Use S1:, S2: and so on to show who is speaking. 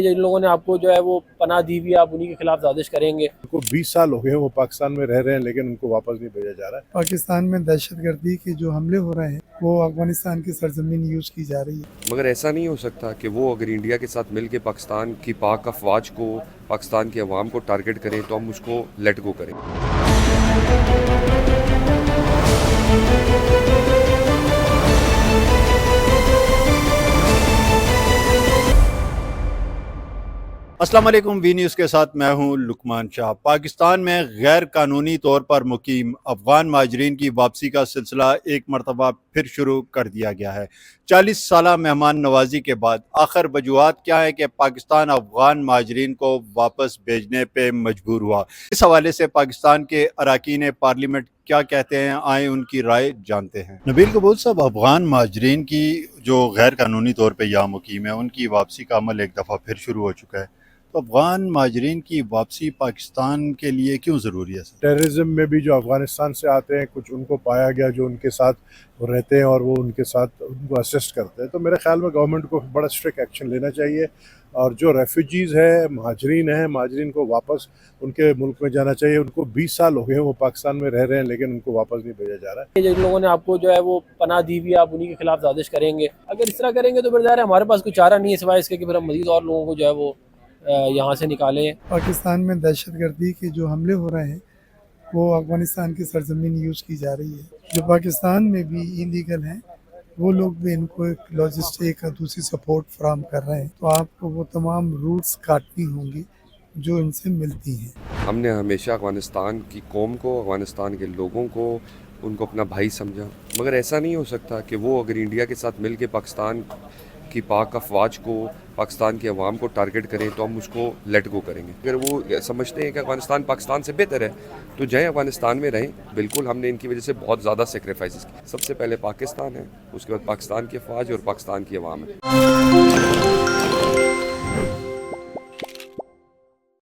S1: जिन लोगों ने आपको जो है वो पनाह दी हुई है, आप उन्हीं के खिलाफ साजिश करेंगे।
S2: उनको 20 साल हो गए हैं, वो पाकिस्तान में रह रहे हैं, लेकिन उनको वापस नहीं भेजा जा रहा है।
S3: पाकिस्तान में दहशतगर्दी के जो हमले हो रहे हैं वो अफगानिस्तान की सरजमीन यूज़ की जा रही है।
S4: मगर ऐसा नहीं हो सकता कि वो अगर इंडिया के साथ मिल के पाकिस्तान की पाक अफवाज को, पाकिस्तान की अवाम को टारगेट करें तो हम उसको लेट गो करें।
S5: अस्सलाम वालेकुम, वी न्यूज़ के साथ मैं हूं लुकमान शाह। पाकिस्तान में गैर कानूनी तौर पर मुकीम अफगान माजरीन की वापसी का सिलसिला एक मरतबा फिर शुरू कर दिया गया है। 40 साला मेहमान नवाजी के बाद आखिर वजूहात क्या है कि पाकिस्तान अफगान माजरीन को वापस भेजने पे मजबूर हुआ। इस हवाले से पाकिस्तान के अरकान पार्लियामेंट क्या कहते हैं, आए उनकी राय जानते हैं। नबील कबूल साहब, अफगान माजरीन की जो गैर कानूनी तौर पर यहाँ मुकीम है उनकी वापसी का अमल एक दफ़ा फिर शुरू हो चुका है, तो अफगान माजरीन की वापसी पाकिस्तान के लिए क्यों ज़रूरी है?
S2: टेररिज्म में भी जो अफगानिस्तान से आते हैं, कुछ उनको पाया गया जो उनके साथ वो रहते हैं और वो उनके साथ उनको असिस्ट करते हैं, तो मेरे ख्याल में गवर्नमेंट को बड़ा स्ट्रिक्ट एक्शन लेना चाहिए। और जो रेफ्यूजीज़ है, माजरीन को वापस उनके मुल्क में जाना चाहिए। उनको 20 साल हो गए हैं, वो पाकिस्तान में रह रहे हैं, लेकिन उनको वापस नहीं भेजा जा रहा है।
S1: जिन लोगों ने आपको जो है वो पनाह दी हुई है, आप उन्हीं के खिलाफ साजिश करेंगे। अगर इस तरह करेंगे तो फिर ज़ाहिर है हमारे पास कोई चारा नहीं है सिवाय इसके कि फिर हम मज़ीद और लोगों को जो है वो यहाँ से निकालें।
S3: पाकिस्तान में दहशतगर्दी के जो हमले हो रहे हैं वो अफगानिस्तान की सरजमीन यूज़ की जा रही है। जो पाकिस्तान में भी इलीगल हैं वो लोग भी इनको एक लॉजिस्टिक और दूसरी सपोर्ट फराहम कर रहे हैं, तो आपको वो तमाम रूट्स काटनी होंगी जो इनसे मिलती हैं।
S4: हमने हमेशा अफगानिस्तान की कौम को, अफगानिस्तान के लोगों को, उनको अपना भाई समझा। मगर ऐसा नहीं हो सकता कि वो अगर इंडिया के साथ मिल के पाकिस्तान की पाक अफवाज को, पाकिस्तान की अवाम को टारगेट करें तो हम उसको लेट गो करेंगे। अगर वो समझते हैं कि अफगानिस्तान पाकिस्तान से बेहतर है तो जाएँ अफगानिस्तान में रहें। बिल्कुल, हमने इनकी वजह से बहुत ज़्यादा सेक्रीफाइसेस किए। सबसे पहले पाकिस्तान है, उसके बाद पाकिस्तान की अफवाज और पाकिस्तान की अवाम है।